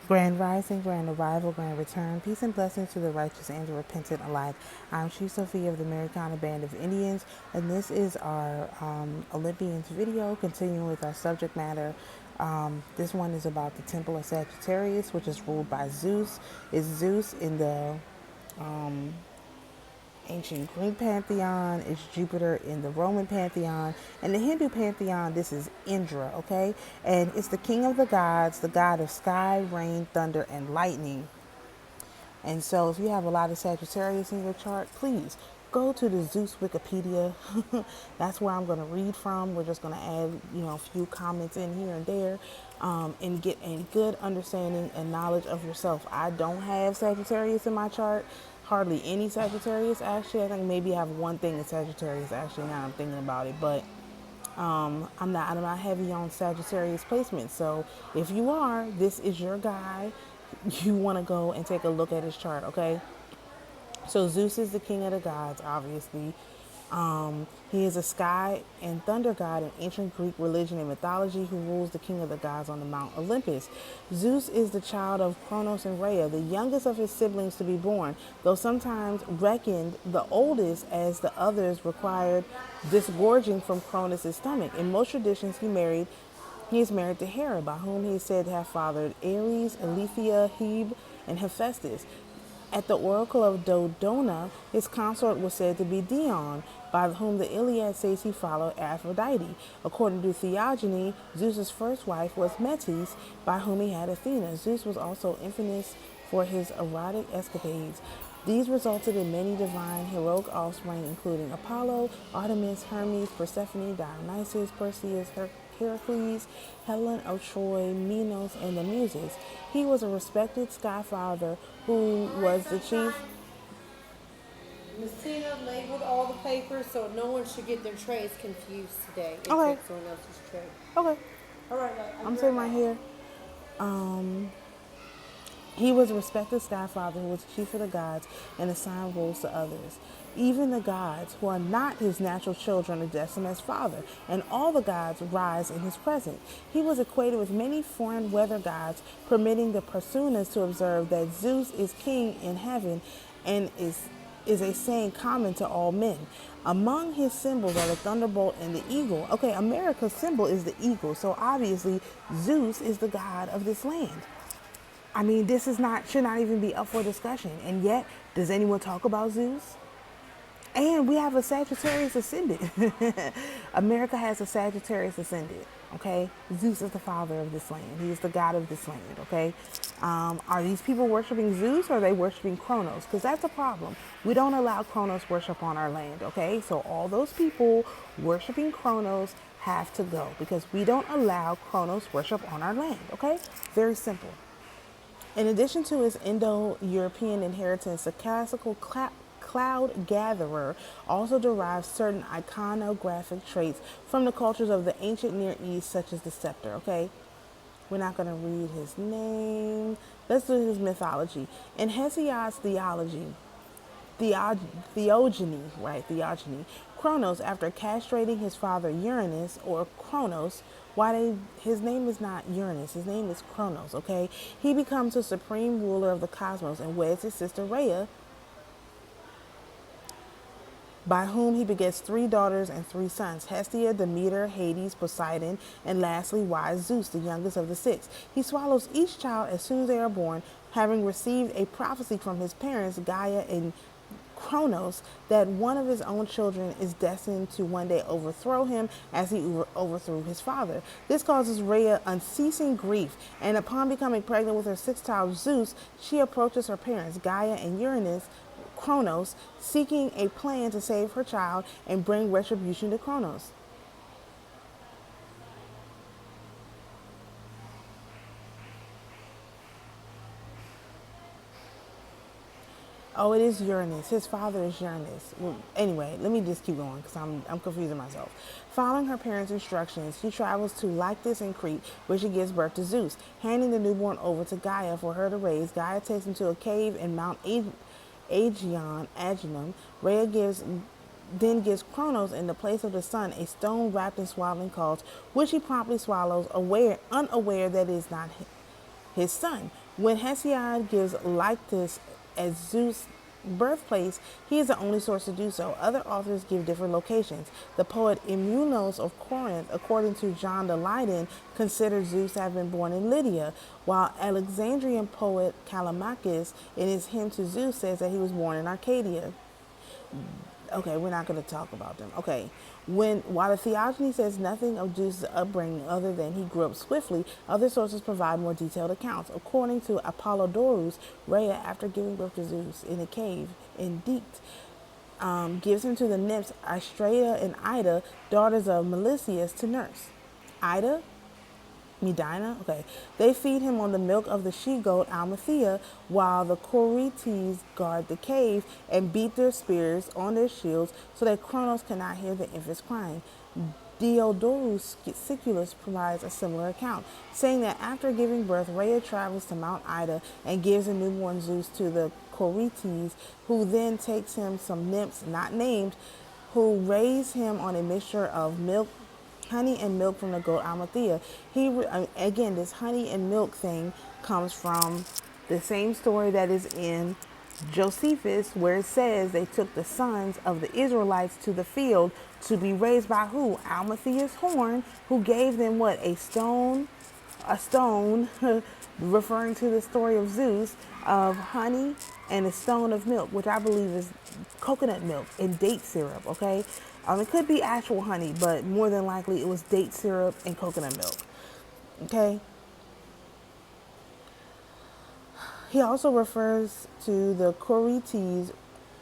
Grand rising, grand arrival, grand return, peace and blessings to the righteous and the repentant alike. I'm Chief Sophia of the AMERICAN Band of Indians, and this is our Olympians video, continuing with our subject matter. This one is about the Temple of Sagittarius, which is ruled by Zeus. It's Zeus in the ancient Greek pantheon, it's Jupiter in the Roman pantheon, and the Hindu pantheon, this is Indra, okay? And it's the king of the gods, the god of sky, rain, thunder, and lightning. And so if you have a lot of Sagittarius in your chart, please go to the Zeus Wikipedia. That's where I'm going to read from. We're just going to add, a few comments in here and there, and get a good understanding and knowledge of yourself. I don't have Sagittarius in my chart. Hardly any Sagittarius, actually. I think maybe I have one thing in Sagittarius, actually, now I'm thinking about it. But I'm not heavy on Sagittarius placement. So if you are, this is your guy. You want to go and take a look at his chart, okay? So Zeus is the king of the gods, obviously. He is a sky and thunder god in ancient Greek religion and mythology who rules the king of the gods on the Mount Olympus. Zeus is the child of Kronos and Rhea, the youngest of his siblings to be born, though sometimes reckoned the oldest as the others required disgorging from Kronos' stomach. In most traditions, he is married to Hera, by whom he is said to have fathered Ares, Aletheia, Hebe, and Hephaestus. At the oracle of Dodona, his consort was said to be Dion, by whom the Iliad says he followed Aphrodite. According to Theogony, Zeus's first wife was Metis, by whom he had Athena. Zeus was also infamous for his erotic escapades. These resulted in many divine heroic offspring, including Apollo, Artemis, Hermes, Persephone, Dionysus, Perseus, Heracles, Helen of Troy, Minos, and the Muses. He was a respected sky father who was the chief. Miss Tina labeled all the papers so no one should get their trays confused today. Okay. Except someone else's tray. Okay. All right. I'm sitting right here. He was a respected sky father who was the chief of the gods and assigned roles to others. Even the gods, who are not his natural children, address him as father, and all the gods rise in his presence. He was equated with many foreign weather gods, permitting the Persunas to observe that Zeus is king in heaven and is a saying common to all men. Among his symbols are the thunderbolt and the eagle. Okay, America's symbol is the eagle, so obviously Zeus is the god of this land. I mean, this should not even be up for discussion. And yet, does anyone talk about Zeus? And we have a Sagittarius ascendant. America has a Sagittarius ascendant, okay? Zeus is the father of this land. He is the god of this land, okay? Are these people worshiping Zeus or are they worshiping Kronos? Because that's a problem. We don't allow Kronos worship on our land, okay? So all those people worshiping Kronos have to go because we don't allow Kronos worship on our land, okay? Very simple. In addition to his Indo-European inheritance, the classical cloud gatherer also derives certain iconographic traits from the cultures of the ancient Near East, such as the scepter, okay? We're not going to read his name. Let's do his mythology. In Hesiod's Theogony, Kronos, after castrating his father Uranus, or Kronos, his name is not Uranus, his name is Kronos, okay? He becomes the supreme ruler of the cosmos and weds his sister Rhea, by whom he begets 3 daughters and 3 sons, Hestia, Demeter, Hades, Poseidon, and lastly wise Zeus, the youngest of the 6. He swallows each child as soon as they are born, having received a prophecy from his parents, Gaia and Kronos, that one of his own children is destined to one day overthrow him as he overthrew his father. This causes Rhea unceasing grief, and upon becoming pregnant with her 6th child, Zeus, she approaches her parents, Gaia and Uranus, Kronos, seeking a plan to save her child and bring retribution to Kronos. Oh, it is Uranus. His father is Uranus. Well, anyway, let me just keep going because I'm confusing myself. Following her parents' instructions, she travels to Lyctus in Crete, where she gives birth to Zeus. Handing the newborn over to Gaia for her to raise, Gaia takes him to a cave in Mount Aeginum. Rhea then gives Kronos, in the place of the sun, a stone wrapped in swaddling cloths, which he promptly swallows, unaware that it is not his son. When Hesiod gives Lyctus as Zeus' birthplace, he is the only source to do so. Other authors give different locations. The poet Emunos of Corinth, according to John the Leiden, considered Zeus to have been born in Lydia, while Alexandrian poet Callimachus, in his hymn to Zeus, says that he was born in Arcadia. Okay, we're not going to talk about them. Okay, while the theogony says nothing of Zeus' upbringing other than he grew up swiftly, other sources provide more detailed accounts. According to Apollodorus, Rhea, after giving birth to Zeus in a cave in Dicte, gives him to the nymphs Astraea and Ida, daughters of Melicius, to nurse. Ida, Medina, okay. They feed him on the milk of the she-goat Almathea, while the Corites guard the cave and beat their spears on their shields so that Kronos cannot hear the infants crying. Diodorus Siculus provides a similar account, saying that after giving birth, Rhea travels to Mount Ida and gives the newborn Zeus to the Corites, who then takes him some nymphs not named, who raise him on a mixture of honey and milk from the goat Almathea. Again, this honey and milk thing comes from the same story that is in Josephus, where it says they took the sons of the Israelites to the field to be raised by who? Almathea's horn, who gave them what? A stone, referring to the story of Zeus, of honey and a stone of milk, which I believe is coconut milk and date syrup, okay? It could be actual honey, but more than likely it was date syrup and coconut milk, okay? He also refers to the Corites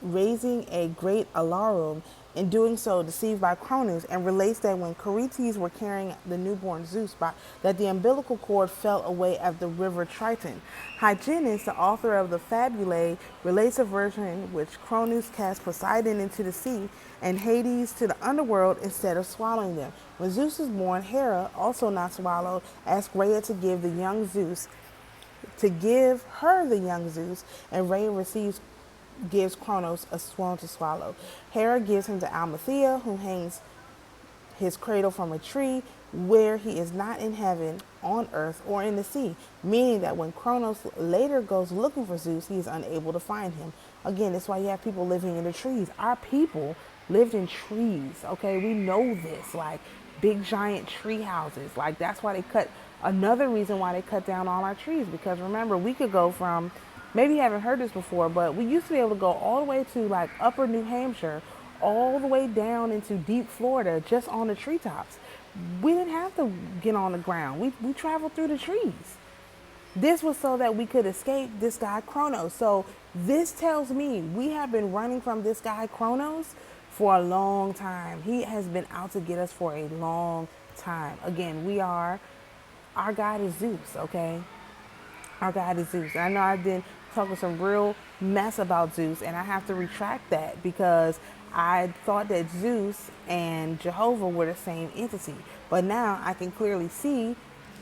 raising a great alarum, in doing so deceived by Cronus, and relates that when Corites were carrying the newborn Zeus, that the umbilical cord fell away at the river Triton. Hyginus, the author of the Fabulae, relates a version in which Cronus cast Poseidon into the sea and Hades to the underworld instead of swallowing them. When Zeus was born, Hera, also not swallowed, asked Rhea to give her the young Zeus, and Rhea gives Kronos a stone to swallow. Hera gives him to Almathea, who hangs his cradle from a tree, where he is not in heaven, on earth, or in the sea, meaning that when Kronos later goes looking for Zeus, he is unable to find him. Again, that's why you have people living in the trees. Our people lived in trees, okay? We know this, like big giant tree houses. Like, that's why another reason why they cut down all our trees, because remember, we could go from, maybe you haven't heard this before, but we used to be able to go all the way to like upper New Hampshire, all the way down into deep Florida, just on the treetops. We didn't have to get on the ground. We traveled through the trees. This was so that we could escape this guy Kronos. So this tells me we have been running from this guy Kronos for a long time. He has been out to get us for a long time. Again, our God is Zeus, okay? Our God is Zeus. I know I've been talking some real mess about Zeus, and I have to retract that because I thought that Zeus and Jehovah were the same entity. But now I can clearly see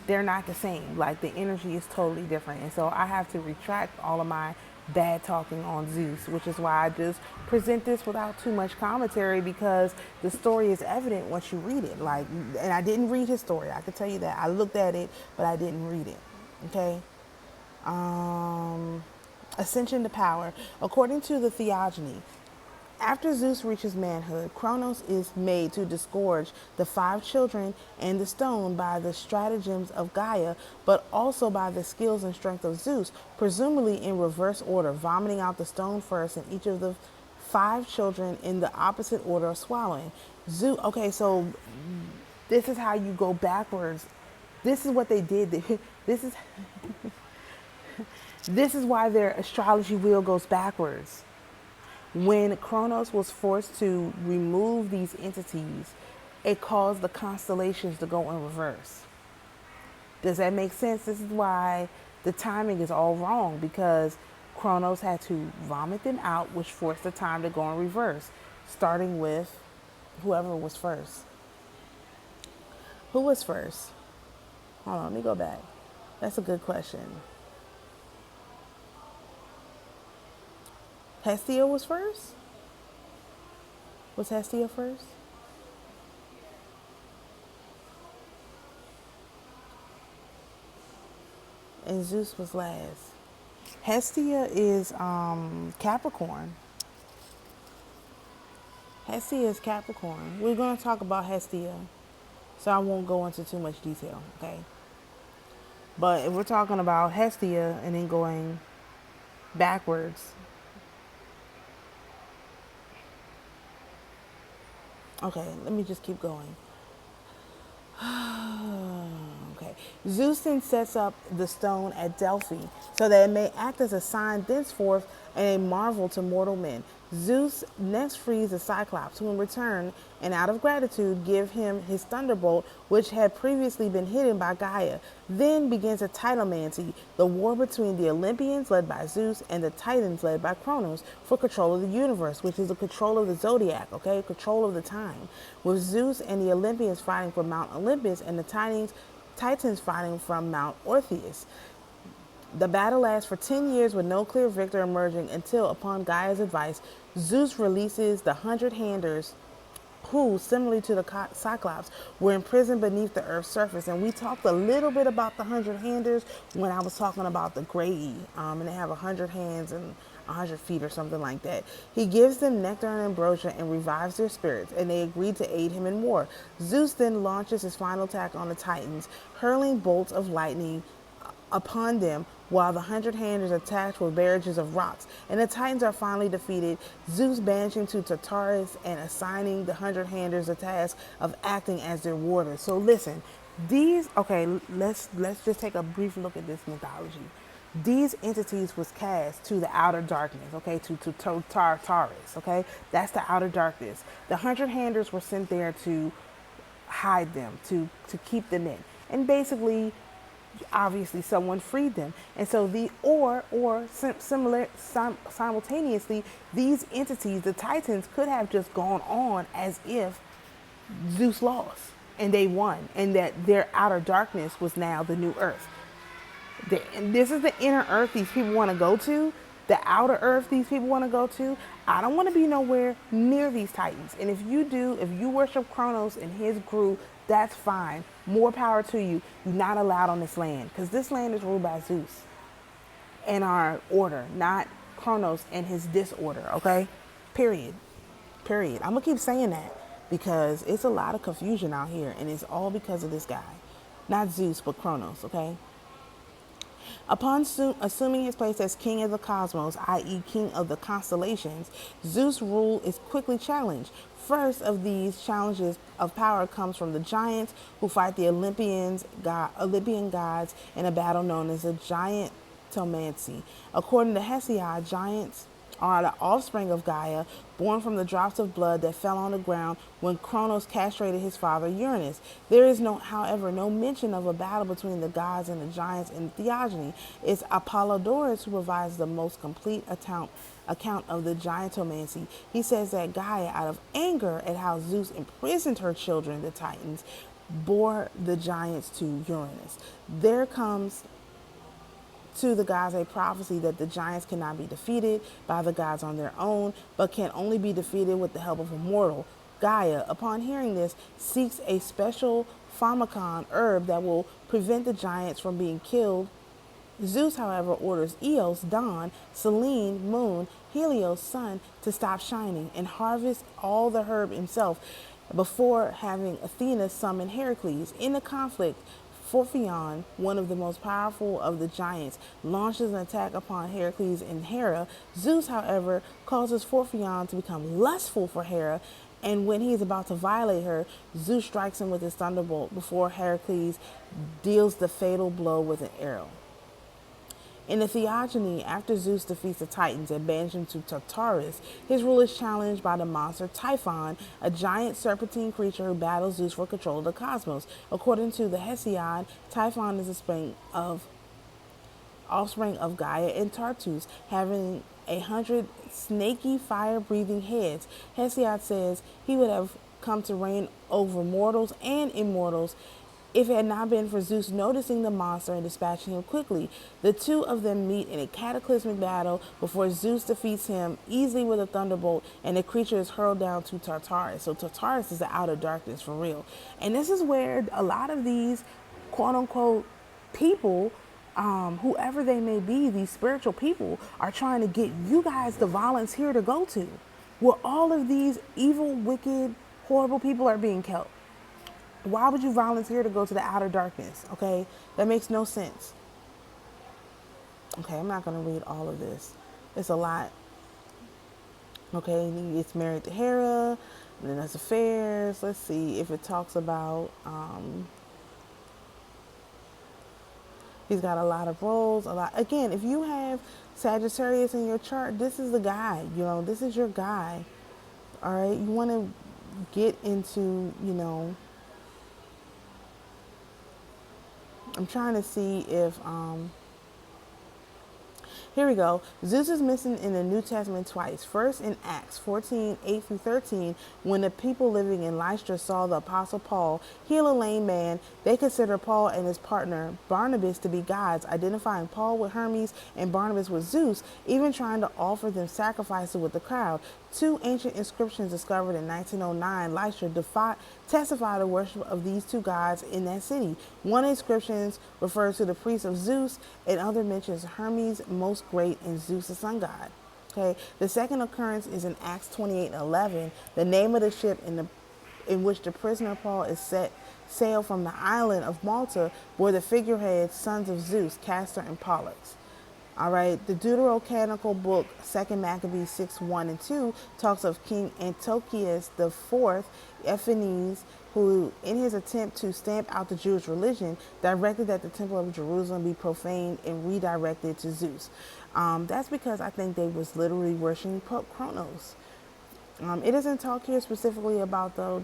they're not the same. Like, the energy is totally different. And so I have to retract all of my bad talking on Zeus, which is why I just present this without too much commentary, because the story is evident once you read it. Like, and I didn't read his story, I can tell you that. I looked at it, but I didn't read it. Okay. Ascension to power. According to the Theogony, after Zeus reaches manhood, Kronos is made to disgorge the 5 children and the stone by the stratagems of Gaia, but also by the skills and strength of Zeus, presumably in reverse order, vomiting out the stone first and each of the 5 children in the opposite order of swallowing. Zeus, okay, so this is how you go backwards. This is what they did. This is why their astrology wheel goes backwards. When Kronos was forced to remove these entities, it caused the constellations to go in reverse. Does that make sense? This is why the timing is all wrong, because Kronos had to vomit them out, which forced the time to go in reverse, starting with whoever was first. Who was first? Hold on, let me go back. That's a good question. Hestia was first? Was Hestia first? and Zeus was last. Hestia is Capricorn. Hestia is Capricorn. We're going to talk about Hestia, so I won't go into too much detail, okay? But if we're talking about Hestia and then going backwards, okay, let me just keep going. Okay. Zeus then sets up the stone at Delphi so that it may act as a sign thenceforth and a marvel to mortal men. Zeus next frees the Cyclops, who in return and out of gratitude give him his thunderbolt, which had previously been hidden by Gaia. Then begins a Titomancy, the war between the Olympians led by Zeus and the Titans led by Kronos for control of the universe, which is the control of the zodiac, okay, control of the time. With Zeus and the Olympians fighting for Mount Olympus and the Titans fighting from Mount Orpheus. The battle lasts for 10 years with no clear victor emerging until, upon Gaia's advice, Zeus releases the 100-handers who, similarly to the Cyclops, were imprisoned beneath the Earth's surface. And we talked a little bit about the 100-handers when I was talking about the Grey, and they have 100 hands and 100 feet or something like that. He gives them nectar and ambrosia and revives their spirits, and they agree to aid him in war. Zeus then launches his final attack on the Titans, hurling bolts of lightning upon them, while the 100-handers attacked with barrages of rocks, and the Titans are finally defeated. Zeus banishing to Tartarus and assigning the 100-handers the task of acting as their warders. So listen, let's just take a brief look at this mythology. These entities was cast to the outer darkness, okay, to Tartarus, okay? That's the outer darkness. The 100-handers were sent there to hide them, to keep them in. And basically, obviously someone freed them, and so simultaneously, these entities, the Titans, could have just gone on as if Zeus lost and they won, and that their outer darkness was now the new Earth. And this is the inner Earth these people want to go to. The outer Earth these people want to go to. I don't want to be nowhere near these Titans. And if you worship Kronos and his group, that's fine. More power to you. You're not allowed on this land, because this land is ruled by Zeus and our order, not Kronos and his disorder, okay? Period. I'm going to keep saying that because it's a lot of confusion out here, and it's all because of this guy. Not Zeus, but Kronos, okay? Upon assuming his place as king of the cosmos, i.e. king of the constellations, Zeus' rule is quickly challenged. First of these challenges of power comes from the giants, who fight the Olympian gods in a battle known as the Giantomancy. According to Hesiod, giants are the offspring of Gaia, born from the drops of blood that fell on the ground when Kronos castrated his father Uranus. There is, however, no mention of a battle between the gods and the giants in Theogony. It's Apollodorus who provides the most complete account of the Giantomancy. He says that Gaia, out of anger at how Zeus imprisoned her children, the Titans, bore the giants to Uranus. There comes to the gods a prophecy that the giants cannot be defeated by the gods on their own, but can only be defeated with the help of a mortal. Gaia, upon hearing this, seeks a special pharmacon herb that will prevent the giants from being killed. Zeus, however, orders Eos, dawn, Selene, moon, Helios, sun, to stop shining and harvest all the herb himself before having Athena summon Heracles. In the conflict, Phorcyon, one of the most powerful of the giants, launches an attack upon Heracles and Hera. Zeus, however, causes Phorcyon to become lustful for Hera, and when he is about to violate her, Zeus strikes him with his thunderbolt before Heracles deals the fatal blow with an arrow. In the Theogony, after Zeus defeats the Titans and banishes him to Tartarus, his rule is challenged by the monster Typhon, a giant serpentine creature who battles Zeus for control of the cosmos. According to the Hesiod, Typhon is the offspring of Gaia and Tartarus, having 100 snaky fire-breathing heads. Hesiod says he would have come to reign over mortals and immortals if it had not been for Zeus noticing the monster and dispatching him quickly. The two of them meet in a cataclysmic battle before Zeus defeats him easily with a thunderbolt, and the creature is hurled down to Tartarus. So Tartarus is the outer darkness for real. And this is where a lot of these quote-unquote people whoever they may be, these spiritual people are trying to get you guys to volunteer to go to, where all of these evil, wicked, horrible people are being killed. Why would you volunteer to go to the outer darkness? Okay, that makes no sense. Okay, I'm not going to read all of this. It's a lot. Okay, he gets married to Hera, and then has affairs. Let's see if it talks about, he's got a lot of roles, a lot. Again, if you have Sagittarius in your chart, this is the guy, you know, this is your guy. All right, you want to get into, you know, I'm trying to see if, here we go. Zeus is mentioned in the New Testament twice. First in Acts 14:8-13, when the people living in Lystra saw the Apostle Paul heal a lame man, they considered Paul and his partner Barnabas to be gods, identifying Paul with Hermes and Barnabas with Zeus, even trying to offer them sacrifices with the crowd. Two ancient inscriptions discovered in 1909 Lystra testify the worship of these two gods in that city. One inscription refers to the priest of Zeus, and other mentions Hermes most great and Zeus the sun god. Okay. The second occurrence is in Acts 28:11. The name of the ship in which the prisoner Paul is set sailed from the island of Malta bore the figureheads sons of Zeus, Castor and Pollux. All right, the Deuterocanonical book, 2 Maccabees 6:1-2, talks of King Antiochus IV Epiphanes, who, in his attempt to stamp out the Jewish religion, directed that the Temple of Jerusalem be profaned and redirected to Zeus. That's because I think they was literally worshiping Pope Kronos. It doesn't talk here specifically about the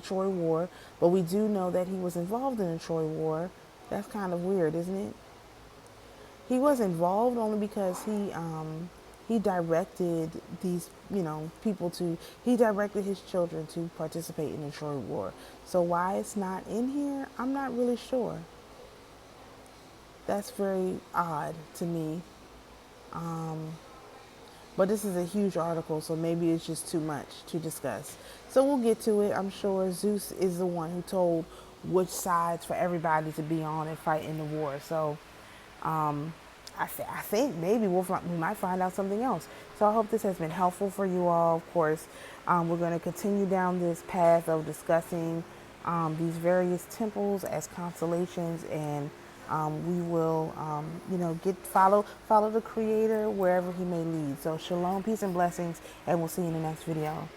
Troy War, but we do know that he was involved in the Troy War. That's kind of weird, isn't it? He was involved only because he directed these, you know, he directed his children to participate in the Troy War. So why it's not in here, I'm not really sure. That's very odd to me. But this is a huge article, so maybe it's just too much to discuss. So we'll get to it. I'm sure Zeus is the one who told which sides for everybody to be on and fight in the war. So I think maybe we might find out something else. So I hope this has been helpful for you all. Of course, we're going to continue down this path of discussing these various temples as constellations, and we will, you know, follow the Creator wherever He may lead. So shalom, peace, and blessings, and we'll see you in the next video.